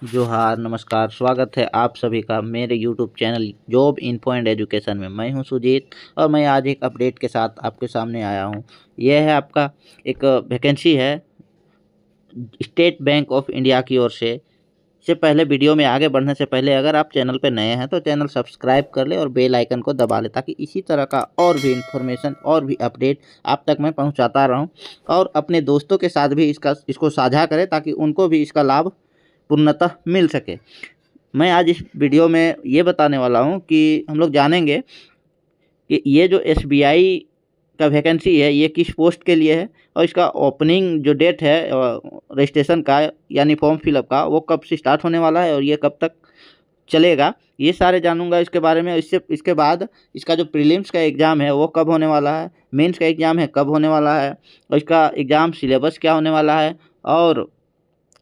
जोहार, नमस्कार, स्वागत है आप सभी का मेरे YouTube channel job info and education में। मैं हूं सुजीत और मैं आज एक अपडेट के साथ आपके सामने आया हूं। यह है आपका एक वैकेंसी है स्टेट बैंक ऑफ इंडिया की ओर से। इससे पहले वीडियो में आगे बढ़ने से पहले अगर आप चैनल पर नए हैं तो चैनल सब्सक्राइब कर ले और बेल आइकन को दबा ले, ताकि इसी तरह का और भी इन्फॉर्मेशन और भी अपडेट आप तक मैं पहुंचाता रहूं। और अपने दोस्तों के साथ भी इसको साझा करें ताकि उनको भी इसका लाभ पूर्णतः मिल सके। मैं आज इस वीडियो में ये बताने वाला हूँ कि हम लोग जानेंगे कि ये जो एसबीआई का वैकेंसी है ये किस पोस्ट के लिए है और इसका ओपनिंग जो डेट है रजिस्ट्रेशन का यानी फॉर्म फिलअप का वो कब से स्टार्ट होने वाला है और ये कब तक चलेगा, ये सारे जानूंगा इसके बारे में। इसके बाद इसका जो प्रीलिम्स का एग्ज़ाम है वो कब होने वाला है, मेंस का एग्ज़ाम है कब होने वाला है और इसका एग्ज़ाम सिलेबस क्या होने वाला है और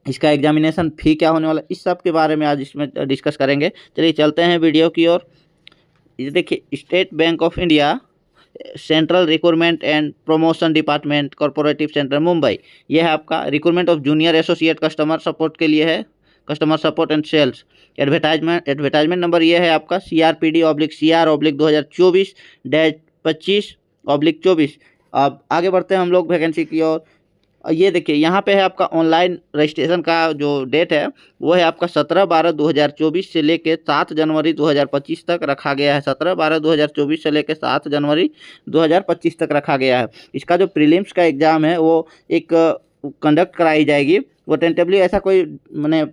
इसका एग्जामिनेशन फ़ी क्या होने वाला है, इस सब के बारे में आज इसमें डिस्कस करेंगे। चलिए चलते हैं वीडियो की ओर। ये देखिए, state bank of India central recruitment and promotion department corporative centre Mumbai, यह है आपका recruitment of junior associate customer support के लिए है, customer support and sales. Advertisement number ये है आपका CRPD/CR/2024-25/24। अब आगे बढ़ते हैं हम लोग वैकेंसी की ओर। ये देखिए, यहाँ पे है आपका ऑनलाइन रजिस्ट्रेशन का जो डेट है वो है आपका 17/12/2024 से लेके 7 जनवरी 2025 तक रखा गया है। 17/12/2024 से लेके 7 जनवरी 2025 तक रखा गया है। इसका जो प्रीलिम्स का एग्ज़ाम है वो एक कंडक्ट कराई जाएगी। वो टेंटेटिवली ऐसा कोई मैंने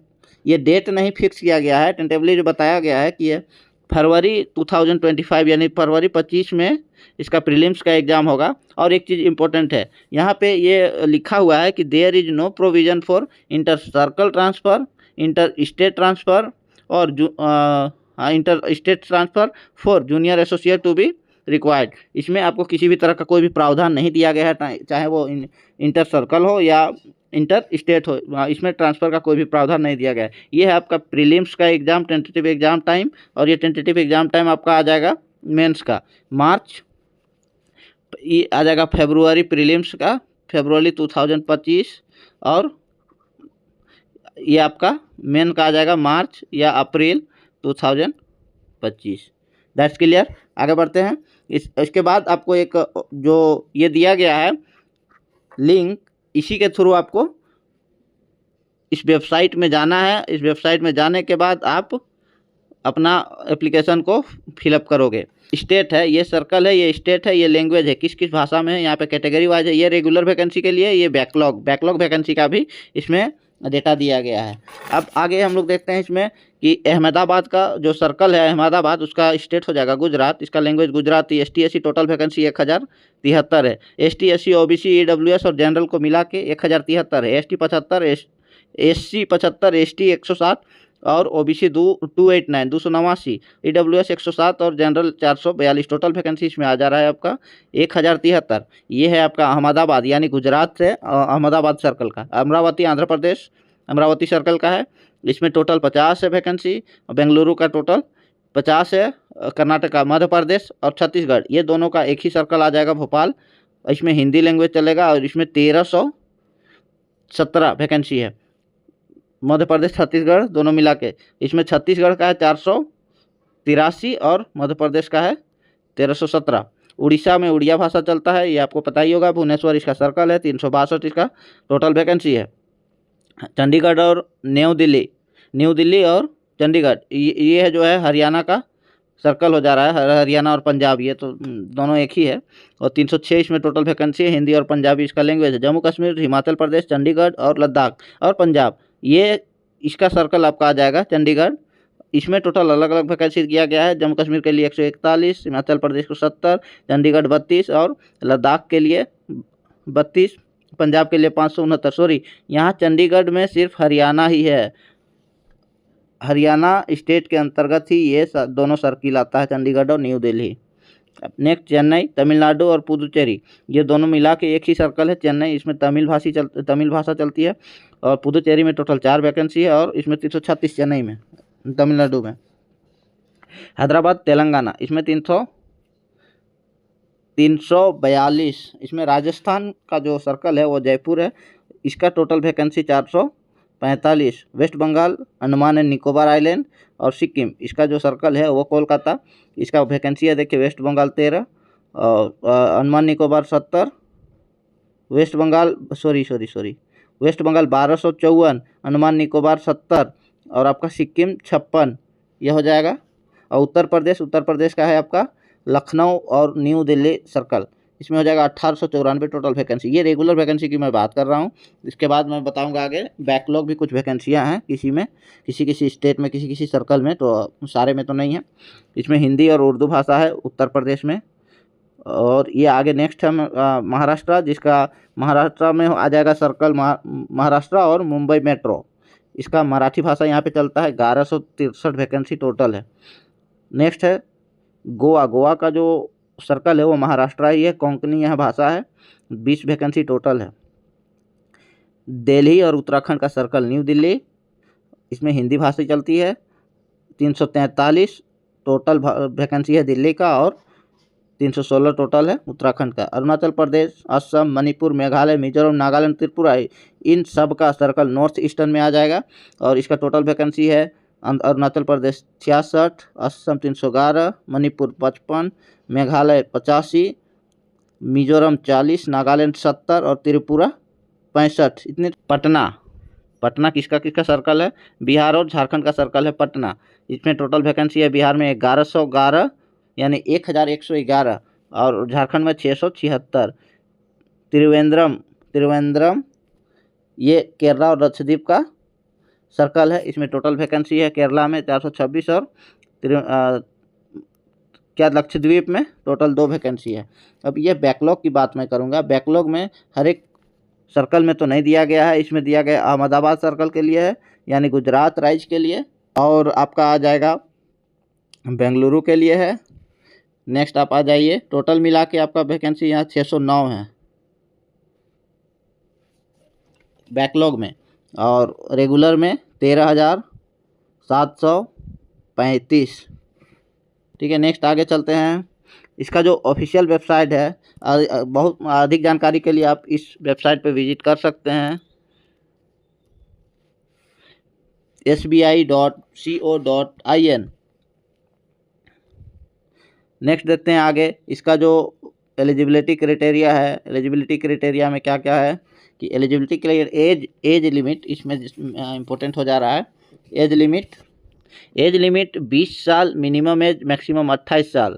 ये डेट नहीं फिक्स किया गया है। टेंटेटिवली जो बताया गया है कि ये फरवरी 2025 यानी फरवरी 25 में इसका प्रीलिम्स का एग्ज़ाम होगा। और एक चीज़ इम्पोर्टेंट है, यहाँ पे ये लिखा हुआ है कि there is no provision for inter circle transfer, inter state transfer और inter state transfer for junior associate to be required. इसमें आपको किसी भी तरह का कोई भी प्रावधान नहीं दिया गया है, चाहे वो इंटर सर्कल हो या इंटर स्टेट हो, इसमें ट्रांसफ़र का कोई भी प्रावधान नहीं दिया गया है। ये है आपका प्रीलिम्स का एग्ज़ाम टेंटेटिव एग्ज़ाम टाइम, और ये टेंटेटिव एग्ज़ाम टाइम आपका आ जाएगा मेंस का मार्च, ये आ जाएगा फरवरी प्रीलिम्स का फरवरी 2025, और ये आपका मेन का आ जाएगा मार्च या अप्रैल 2025। That's clear. आगे बढ़ते हैं। इसके बाद आपको एक जो ये दिया गया है लिंक, इसी के थ्रू आपको इस वेबसाइट में जाना है। इस वेबसाइट में जाने के बाद आप अपना एप्लीकेशन को फिलअप करोगे। स्टेट है, ये सर्कल है, ये स्टेट है, ये लैंग्वेज है, किस किस भाषा में है, यहाँ पे कैटेगरी वाइज है। ये रेगुलर वैकेंसी के लिए, ये बैकलॉग वैकेंसी का भी इसमें डेटा दिया गया है। अब आगे हम लोग देखते हैं इसमें कि अहमदाबाद का जो सर्कल है अहमदाबाद, उसका स्टेट हो जाएगा गुजरात, इसका language Gujarati. ST/SC total vacancy 1073 है। ST/SC OBC EWS और जनरल को मिला के 1073 है। ST 75, SC 75, ST 160 और OBC 289 EWS 107 और जनरल 442। टोटल वैकेंसी इसमें आ जा रहा है आपका 1073। ये है आपका अहमदाबाद यानी गुजरात से अहमदाबाद सर्कल का। अमरावती आंध्र प्रदेश अमरावती सर्कल का है, इसमें टोटल 50 है वैकेंसी। बेंगलुरु का टोटल 50 है। कर्नाटका, मध्य प्रदेश और छत्तीसगढ़, ये दोनों का एक ही सर्कल आ जाएगा भोपाल। इसमें हिंदी लैंग्वेज चलेगा और इसमें 1317 वैकेंसी है। मध्य प्रदेश छत्तीसगढ़ दोनों मिला के, इसमें छत्तीसगढ़ का है 483 और मध्य प्रदेश का है 1317। उड़ीसा में उड़िया भाषा चलता है, ये आपको पता ही होगा। भुवनेश्वर इसका सर्कल है, 362 इसका टोटल वैकेंसी है। चंडीगढ़ और न्यू दिल्ली और चंडीगढ़, ये है जो है हरियाणा का सर्कल हो जा रहा है। हरियाणा और पंजाब ये तो दोनों एक ही है। और 306 इसमें टोटल वैकेंसी है। हिंदी और पंजाबी इसका लैंग्वेज है। जम्मू कश्मीर, हिमाचल प्रदेश, चंडीगढ़ और लद्दाख और पंजाब, ये इसका सर्कल आपका आ जाएगा चंडीगढ़। इसमें टोटल अलग अलग वैकेंसी किया गया है। जम्मू कश्मीर के लिए 141, हिमाचल प्रदेश को 70, चंडीगढ़ 32 और लद्दाख के लिए 32, पंजाब के लिए 569। सॉरी, यहाँ चंडीगढ़ में सिर्फ हरियाणा ही है। हरियाणा स्टेट के अंतर्गत ही ये दोनों सर्किल आता है, चंडीगढ़ और न्यू दिल्ली। नेक्स्ट चेन्नई, तमिलनाडु और पुदुचेरी, ये दोनों मिला के एक ही सर्कल है। चेन्नई, इसमें तमिल भाषा चलती है। और पुदुचेरी में टोटल 4 वैकेंसी है और इसमें 336 चेन्नई में, तमिलनाडु में। हैदराबाद तेलंगाना, इसमें 342। इसमें राजस्थान का जो सर्कल है वो जयपुर है, इसका total vacancy 400 45 west Bengal, Andaman and Nicobar island और सिक्किम। इसका जो सर्कल है वो कोलकाता। इसका वैकेंसी है देखिए, वेस्ट बंगाल 13 और अंडमान निकोबार 70, वेस्ट बंगाल वेस्ट बंगाल 1254, अंडमान निकोबार 70 और आपका सिक्किम 56, यह हो जाएगा। और उत्तर प्रदेश का है आपका लखनऊ और न्यू दिल्ली सर्कल, इसमें हो जाएगा 1894 टोटल वैकेंसी। ये रेगुलर वैकेंसी की मैं बात कर रहा हूँ। इसके बाद मैं बताऊंगा आगे बैकलॉग भी कुछ वैकेंसियाँ हैं किसी में, किसी स्टेट में, किसी सर्कल में, तो सारे में तो नहीं है। इसमें हिंदी और उर्दू भाषा है उत्तर प्रदेश में। और ये आगे नेक्स्ट है महाराष्ट्र, जिसका महाराष्ट्र में आ जाएगा सर्कल महाराष्ट्र और मुंबई मेट्रो। इसका मराठी भाषा यहाँ पे चलता है। 1163 वैकेंसी टोटल है। नेक्स्ट है गोवा का जो सर्कल है वो महाराष्ट्र ही है, कोंकणी यह भाषा है। 20 वैकेंसी टोटल है। दिल्ली और उत्तराखंड का सर्कल न्यू दिल्ली, इसमें हिंदी भाषा चलती है। 343 टोटल वैकेंसी है दिल्ली का और 316 टोटल है उत्तराखंड का। अरुणाचल प्रदेश, असम, मणिपुर, मेघालय, मिजोरम, नागालैंड, त्रिपुरा, इन सब का सर्कल नॉर्थ ईस्टर्न में आ जाएगा। और इसका टोटल वैकेंसी है अरुणाचल प्रदेश 66, असम 311, मणिपुर 55, मेघालय 85, मिजोरम 40, नागालैंड 70 और त्रिपुरा 65। इतने। पटना किसका सर्कल है? बिहार और झारखंड का सर्कल है पटना। इसमें टोटल वैकेंसी है बिहार में 1111 यानी 1111 और झारखंड में 676। त्रिवेंद्रम ये केरला और लक्षद्वीप का सर्कल है। इसमें टोटल वैकेंसी है केरला में 426 और लक्षद्वीप में टोटल 2 वैकेंसी है। अब ये बैकलॉग की बात मैं करूँगा। बैकलॉग में हर एक सर्कल में तो नहीं दिया गया है, इसमें दिया गया अहमदाबाद सर्कल के लिए है, यानी गुजरात राज्य के लिए, और आपका आ जाएगा बेंगलुरु के लिए है। नेक्स्ट आप आ जाइए, टोटल मिला के आपका वैकेंसी यहाँ 609 है बैकलॉग में, और रेगुलर में 13,735। ठीक है, नेक्स्ट आगे चलते हैं। इसका जो ऑफिशियल वेबसाइट है, बहुत अधिक जानकारी के लिए आप इस वेबसाइट पे विजिट कर सकते हैं, sbi.co.in। नेक्स्ट देखते हैं आगे इसका जो एलिजिबिलिटी क्राइटेरिया है। एलिजिबिलिटी क्राइटेरिया में क्या क्या है कि एलिजिबिलिटी के लिए एज लिमिट इसमें इम्पोर्टेंट हो जा रहा है। एज लिमिट 20 साल, मिनिमम एज मैक्सिमम 28 साल।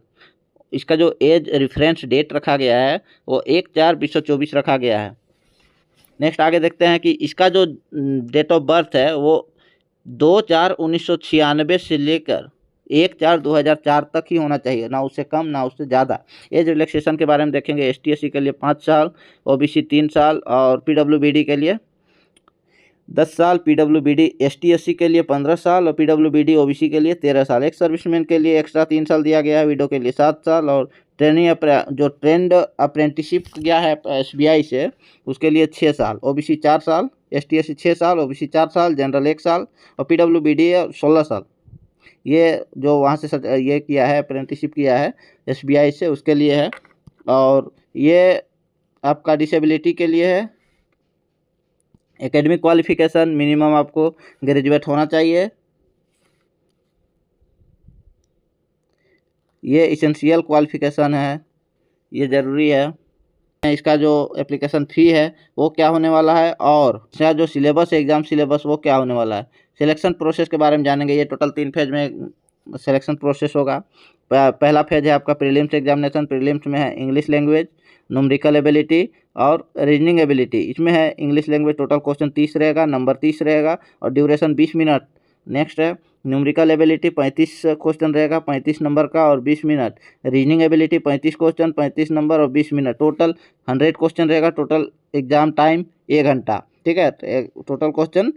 इसका जो एज रेफरेंस डेट रखा गया है वो 1/4/2024 रखा गया है। नेक्स्ट आगे देखते हैं कि इसका जो डेट ऑफ बर्थ है वो 2/4/1996 से लेकर 1/4/2004 तक ही होना चाहिए, ना उससे कम ना उससे ज़्यादा। एज रिलैक्सेशन के बारे में देखेंगे। ST/SC के लिए 5 साल, OBC 3 साल और PWBD के लिए 10 साल, PWBD ST/SC के लिए 15 साल और PWBD OBC के लिए 13 साल। एक सर्विसमैन के लिए एक्स्ट्रा 3 साल दिया गया है, विडो के लिए 7 साल, और जो ट्रेंड अप्रेंटिसशिप गया है SBI से उसके लिए 6 साल, OBC 4 साल, ST/SC 6 साल, OBC 4 साल, जनरल 1 साल और PWBD 16 साल। ये जो वहाँ से ये किया है, अप्रेंटिसशिप किया है SBI से, उसके लिए है। और ये आपका डिसेबिलिटी के लिए है। एकेडमिक क्वालिफिकेशन मिनिमम आपको ग्रेजुएट होना चाहिए। ये इसेंशियल क्वालिफिकेशन है, ये ज़रूरी है। इसका जो एप्लीकेशन फ़ी है वो क्या होने वाला है, और इसका जो सिलेबस है, एग्ज़ाम सिलेबस, वो क्या होने वाला है। सिलेक्शन प्रोसेस के बारे में जानेंगे। ये टोटल 3 फेज में सिलेक्शन प्रोसेस होगा। पहला फेज है आपका प्रीलिम्स एग्जामिनेशन। प्रीलिम्स में है इंग्लिश लैंग्वेज, न्यूमेरिकल एबिलिटी और रीजनिंग एबिलिटी। इसमें है इंग्लिश लैंग्वेज, टोटल क्वेश्चन 30 रहेगा, नंबर 30 रहेगा और ड्यूरेशन 20 मिनट। नेक्स्ट है न्यूमेरिकल एबिलिटी, 35 क्वेश्चन रहेगा, 35 नंबर का और 20 minute. Reasoning ability 35 question, 35 number और 20 मिनट। टोटल 100 क्वेश्चन रहेगा। टोटल एग्जाम टाइम 1 घंटा। ठीक है, टोटल क्वेश्चन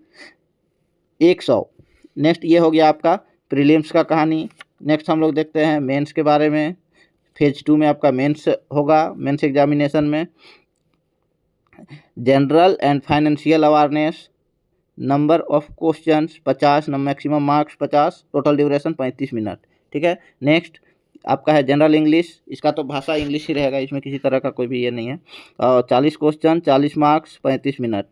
100। नेक्स्ट ये हो गया आपका प्रीलिम्स का कहानी। नेक्स्ट हम लोग देखते हैं मेंस के बारे में। फेज 2 में आपका मेंस होगा। मेंस एग्जामिनेशन में general and financial awareness, number of questions 50, maximum marks 50, total duration 35 minute. ठीक है, नेक्स्ट आपका है जनरल इंग्लिश। इसका तो भाषा इंग्लिश ही रहेगा, इसमें किसी तरह का कोई भी ये नहीं है। 40 क्वेश्चन, 40 मार्क्स, 35 मिनट।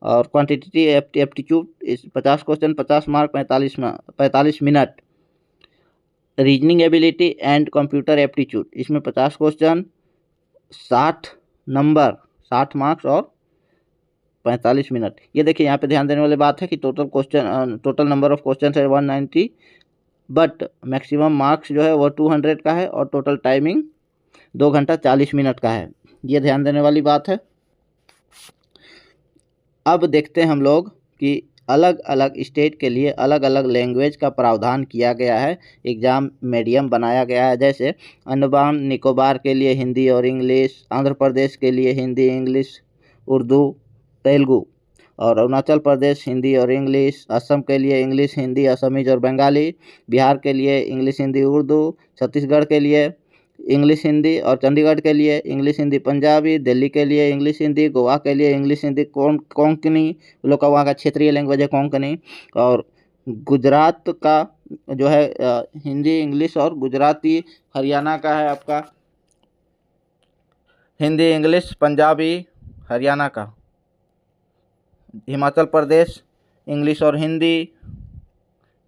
और क्वांटिटेटिव एप्टीट्यूड इस 50 question 50 mark 45 minute. Reasoning ability and computer aptitude इसमें 50 क्वेश्चन 60 नंबर 60 मार्क्स और 45 मिनट। ये देखिए यहाँ पे ध्यान देने वाली बात है कि टोटल नंबर ऑफ क्वेश्चन है 190, बट मैक्सिमम मार्क्स जो है वो 200 का है और टोटल टाइमिंग 2 घंटा 40 मिनट का है। ये ध्यान देने वाली बात है। अब देखते हैं हम लोग कि अलग अलग स्टेट के लिए अलग अलग लैंग्वेज का प्रावधान किया गया है, एग्ज़ाम मीडियम बनाया गया है। जैसे अंडमान निकोबार के लिए हिंदी और इंग्लिश, आंध्र प्रदेश के लिए हिंदी इंग्लिश उर्दू तेलुगु, और अरुणाचल प्रदेश हिंदी और इंग्लिश, असम के लिए इंग्लिश हिंदी असमीज और बंगाली, बिहार के लिए इंग्लिश हिंदी उर्दू, छत्तीसगढ़ के लिए इंग्लिश हिंदी, और चंडीगढ़ के लिए इंग्लिश हिंदी पंजाबी, दिल्ली के लिए इंग्लिश हिंदी, गोवा के लिए इंग्लिश हिंदी कोंकणी, लोग का वहाँ का क्षेत्रीय लैंग्वेज है कोंकणी, और गुजरात का जो है हिंदी इंग्लिश और गुजराती, हरियाणा का है आपका हिंदी इंग्लिश पंजाबी हरियाणा का, हिमाचल प्रदेश इंग्लिश और हिंदी,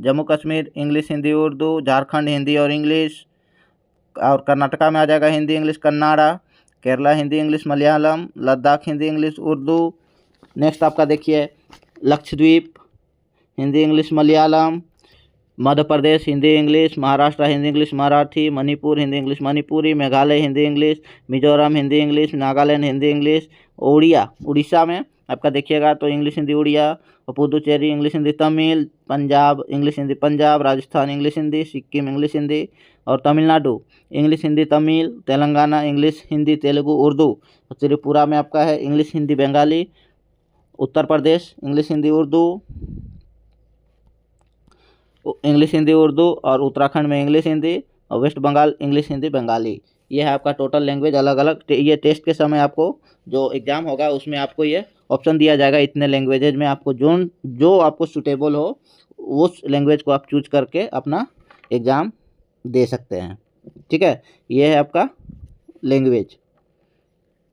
जम्मू कश्मीर इंग्लिश हिंदी उर्दू, झारखंड हिंदी और इंग्लिश, और कर्नाटका में आ जाएगा Hindi English Kannada, Kerala Hindi English Malayalam, Ladakh Hindi English Urdu. Next आपका देखिए Lakshadweep Hindi English Malayalam, Madhya Pradesh Hindi English, Maharashtra Hindi English Marathi, Manipur Hindi English Manipuri, Meghalaya Hindi English, Mizoram Hindi English, Nagaland Hindi English, Orissa में आपका देखिएगा तो इंग्लिश हिंदी उड़िया, और Puducherry English Hindi Tamil, Punjab English Hindi Punjab, Rajasthan English Hindi, Sikkim English Hindi, और तमिलनाडु इंग्लिश हिंदी तमिल, तेलंगाना इंग्लिश हिंदी तेलुगु उर्दू, और त्रिपुरा में आपका है इंग्लिश हिंदी बंगाली, उत्तर प्रदेश इंग्लिश हिंदी उर्दू, और उत्तराखंड में इंग्लिश हिंदी, और वेस्ट बंगाल इंग्लिश हिंदी बंगाली। ये है आपका टोटल लैंग्वेज अलग अलग। ये टेस्ट के समय आपको जो एग्ज़ाम होगा उसमें आपको ये ऑप्शन दिया जाएगा, इतने लैंग्वेजेज में आपको जो आपको सूटेबल हो उस लैंग्वेज को आप चूज करके अपना एग्ज़ाम दे सकते हैं। ठीक है, ये है आपका लैंग्वेज।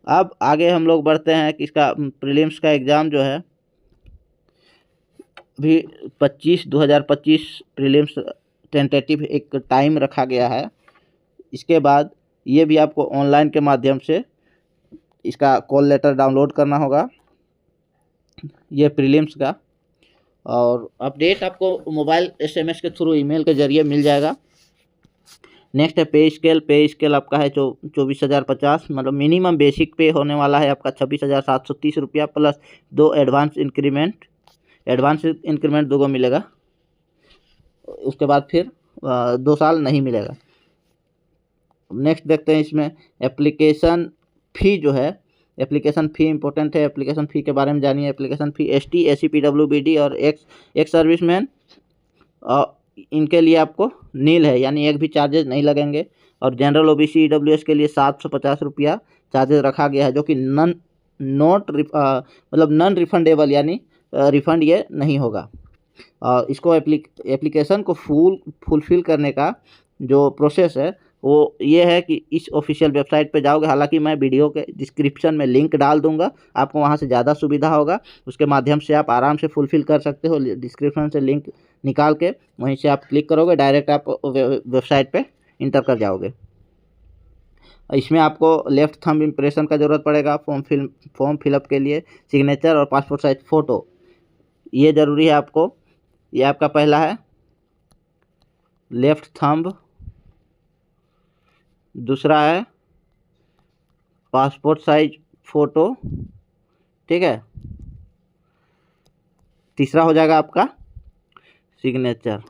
अब आगे हम लोग बढ़ते हैं कि इसका प्रीलिम्स का एग्ज़ाम जो है भी 2025 प्रीलिम्स टेंटेटिव एक टाइम रखा गया है। इसके बाद ये भी आपको ऑनलाइन के माध्यम से इसका कॉल लेटर डाउनलोड करना होगा, ये प्रीलिम्स का, और अपडेट आपको मोबाइल SMS के थ्रू ईमेल के जरिए मिल जाएगा। नेक्स्ट है पे स्केल आपका है 24,050, मतलब मिनिमम बेसिक पे होने वाला है आपका 26,730 रुपया, प्लस 2 एडवांस इंक्रीमेंट 2 को मिलेगा, उसके बाद फिर 2 साल नहीं मिलेगा। नेक्स्ट देखते हैं इसमें एप्लीकेशन फ़ी जो है, एप्लीकेशन फ़ी इंपॉर्टेंट है। एप्लीकेशन फ़ी के बारे में जानिए। Application fee ST SC PWBD और एक्स सर्विसमैन इनके लिए आपको नील है, यानी एक भी चार्जेस नहीं लगेंगे, और जनरल OBC EWS के लिए 750 रुपया चार्जेस रखा गया है, जो कि नॉन रिफंडेबल, यानी रिफ़ंड ये नहीं होगा। इसको एप्लीकेशन को फुलफ़िल करने का जो प्रोसेस है वो ये है कि इस ऑफिशियल वेबसाइट पे जाओगे, हालांकि मैं वीडियो के डिस्क्रिप्शन में लिंक डाल दूंगा, आपको वहां से ज़्यादा सुविधा होगा, उसके माध्यम से आप आराम से फुलफ़िल कर सकते हो। डिस्क्रिप्शन से लिंक निकाल के वहीं से आप क्लिक करोगे, डायरेक्ट आप वेबसाइट पे इंटर कर जाओगे। इसमें आपको लेफ़्ट थंब इम्प्रेशन का ज़रूरत पड़ेगा फॉर्म फिलअप के लिए, सिग्नेचर और पासपोर्ट साइज फ़ोटो ये ज़रूरी है आपको। ये आपका पहला है लेफ़्ट थंब, दूसरा है पासपोर्ट साइज फ़ोटो, ठीक है, तीसरा हो जाएगा आपका सिग्नेचर।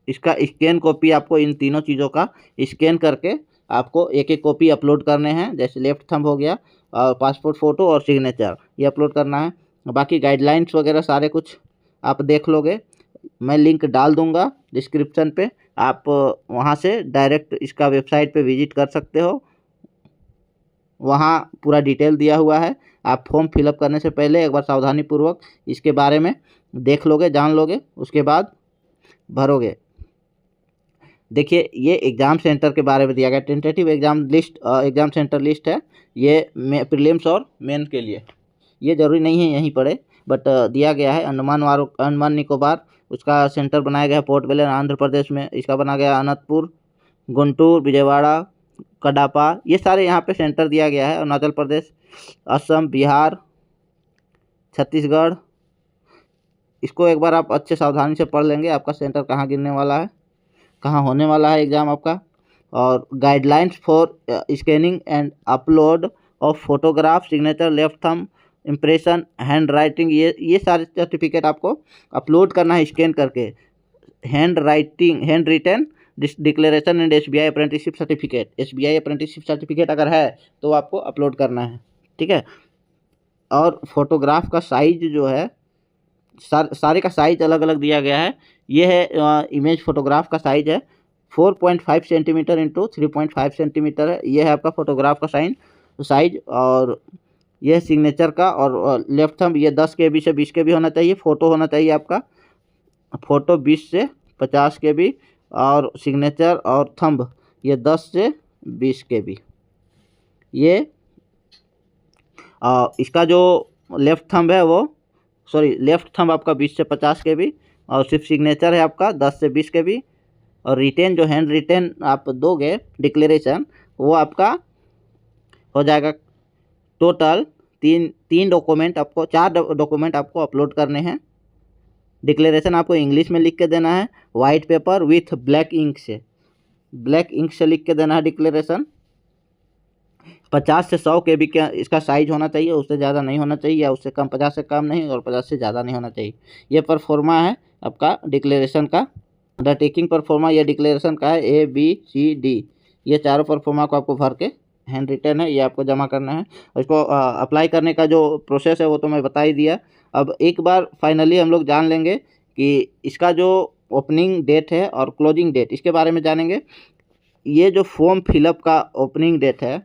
इसका स्कैन कॉपी आपको इन तीनों चीज़ों का स्कैन करके आपको एक एक कॉपी अपलोड करने हैं, जैसे लेफ़्ट थंब हो गया और पासपोर्ट फ़ोटो और सिग्नेचर, ये अपलोड करना है। बाकी गाइडलाइंस वगैरह सारे कुछ आप देख लोगे, मैं लिंक डाल दूंगा डिस्क्रिप्शन पे, आप वहां से डायरेक्ट इसका वेबसाइट पे विजिट कर सकते हो, वहां पूरा डिटेल दिया हुआ है। आप फॉर्म फिलअप करने से पहले एक बार सावधानी पूर्वक इसके बारे में देख लोगे, जान लोगे, उसके बाद भरोगे। देखिए ये एग्ज़ाम सेंटर के बारे में दिया गया टेंटेटिव एग्ज़ाम सेंटर लिस्ट है, ये प्रीलिम्स और मेन के लिए। ये ज़रूरी नहीं है यहीं पड़े, बट दिया गया है। अंडमान निकोबार, उसका सेंटर बनाया गया है पोर्ट ब्लेयर आंध्र प्रदेश में। इसका बना गया अनंतपुर, गुंटूर, विजयवाड़ा, कडापा, ये सारे यहाँ पे सेंटर दिया गया है। अरुणाचल प्रदेश, असम, बिहार, छत्तीसगढ़, इसको एक बार आप अच्छे सावधानी से पढ़ लेंगे, आपका सेंटर कहाँ गिरने वाला है, कहाँ होने वाला है एग्ज़ाम आपका। और guidelines for scanning and upload of photograph, signature, left thumb impression, hand writing, ये सारे सर्टिफिकेट आपको अपलोड करना है स्कैन करके। Hand written declaration and SBI apprenticeship certificate, SBI apprenticeship certificate अगर है तो आपको अपलोड करना है, ठीक है। और फोटोग्राफ का साइज जो है, सारे का साइज अलग अलग दिया गया है। ये है इमेज फोटोग्राफ का साइज है 4.5 सेंटीमीटर इंटू 3.5 सेंटीमीटर है। ये है आपका फोटोग्राफ का साइज। और यह सिग्नेचर का और लेफ्ट थंब ये 10 KB से 20 KB होना चाहिए। फ़ोटो होना चाहिए आपका, फ़ोटो 20 से 50 KB, और सिग्नेचर और थंब ये 10 से 20 KB। ये इसका जो लेफ्ट थंब है वो लेफ्ट थंब आपका 20 से 50 KB, और सिर्फ सिग्नेचर है आपका 10 से 20 KB। और रिटेन जो हैंड रिटेन आप दोगे डिक्लेरेशन, वो आपका हो जाएगा टोटल तीन डॉक्यूमेंट आपको, 4 डॉक्यूमेंट आपको अपलोड करने हैं। डिक्लेरेशन आपको इंग्लिश में लिख के देना है, white paper with black ink से लिख के देना है डिक्लेरेशन। 50 से 100 KB का इसका साइज होना चाहिए, उससे ज़्यादा नहीं होना चाहिए, या उससे कम, 50 से कम नहीं और 50 से ज़्यादा नहीं होना चाहिए। ये परफॉर्मा है आपका डिक्लेरेशन का, अंडरटेकिंग परफॉर्मा ये डिक्लेरेशन का है, ABCD, ये चारों परफॉर्मा को आपको भर के हैंड रिटन है, ये आपको जमा करना है। और इसको अप्लाई करने का जो प्रोसेस है वो तो मैं बता ही दिया। अब एक बार फाइनली हम लोग जान लेंगे कि इसका जो ओपनिंग डेट है और क्लोजिंग डेट, इसके बारे में जानेंगे। ये जो फॉर्म फिलअप का ओपनिंग डेट है,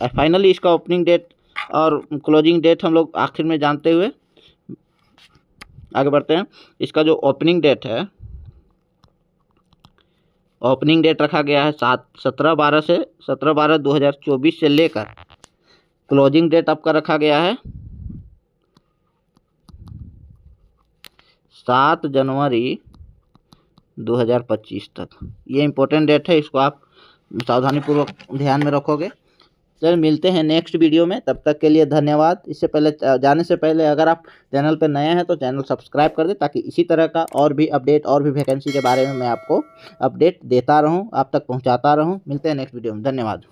फाइनली इसका ओपनिंग डेट और क्लोजिंग डेट हम लोग आखिर में जानते हुए आगे बढ़ते हैं। इसका जो ओपनिंग डेट है, ओपनिंग डेट रखा गया है 17/12/2024 से लेकर क्लोजिंग डेट आपका रखा गया है 7 जनवरी 2025 तक। ये इम्पोर्टेंट डेट है, इसको आप सावधानीपूर्वक ध्यान में रखोगे। चलिए मिलते हैं नेक्स्ट वीडियो में, तब तक के लिए धन्यवाद। इससे पहले जाने से पहले अगर आप चैनल पर नए हैं तो चैनल सब्सक्राइब कर दें, ताकि इसी तरह का और भी अपडेट और भी वैकेंसी के बारे में मैं आपको अपडेट देता रहूं, आप तक पहुंचाता रहूं। मिलते हैं नेक्स्ट वीडियो में, धन्यवाद।